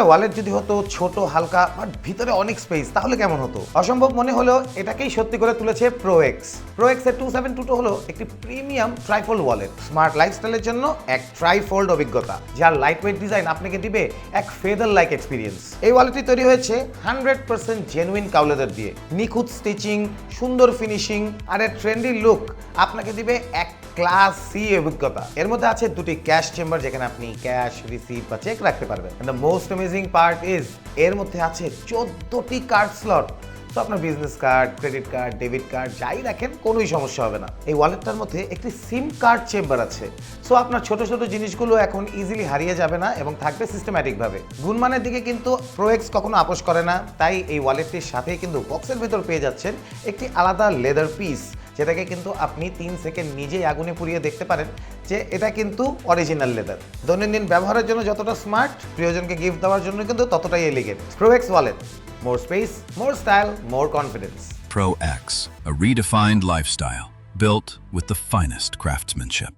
একটা ওয়ালেট যদি হতো ছোট হালকা বাট ভিতরে অনেক স্পেস তাহলে কেমন হতো? অসম্ভব মনে হলেও এটাকেই সত্যি করে তুলেছে প্রোএক্স। প্রোএক্স এর 2722 হলো একটি প্রিমিয়াম ট্রাইফোল্ড ওয়ালেট, স্মার্ট লাইফস্টাইলের জন্য এক ট্রাইফোল্ড অভিজ্ঞতা, যার লাইটওয়েট ডিজাইন আপনাকে দিবে এক ফেদার লাইক এক্সপিরিয়েন্স। এই ওয়ালেটটি তৈরি হয়েছে 100% জেনুইন কাউলেদার দিয়ে, নিখুঁত স্টিচিং, সুন্দর ফিনিশিং আর এর ট্রেন্ডি লুক আপনাকে দিবে এক ক্লাস সি অভিজ্ঞতা। এর মধ্যে আছে দুটি ক্যাশ চেম্বার, যেখানে আপনি ক্যাশ, রিসিপ্ট বা চেক রাখতে পারবেন। The most amazing part is এর মধ্যে আছে 14টি কার্ড স্লট। তো আপনার business card, credit card, debit card যাই রাখেন কোনোই সমস্যা হবে না। এই ওয়ালেটটার মধ্যে একটি সিম কার্ড চেম্বার আছে, সো আপনার ছোট ছোট জিনিসগুলো এখন ইজিলি হারিয়ে যাবে না এবং থাকবে সিস্টেম্যাটিকভাবে। গুণমানের দিকে কিন্তু প্রোএক্স কখনো আপোষ করে না, তাই এই ওয়ালেটটির সাথেই কিন্তু বক্সের ভেতর পেয়ে যাচ্ছেন একটি আলাদা লেদার পিস, যেটাকে কিন্তু আপনি 3 সেকেন্ড নিজেই আগুনে পুড়িয়ে দেখতে পারেন যে এটা কিন্তু অরিজিনাল লেদার। দৈনন্দিন ব্যবহারের জন্য যতটা স্মার্ট, প্রিয়জনকে গিফট দেওয়ার জন্য কিন্তু ততটাই elegant. ProX wallet, more space, more style, more confidence. Pro X, a redefined lifestyle built with the finest craftsmanship.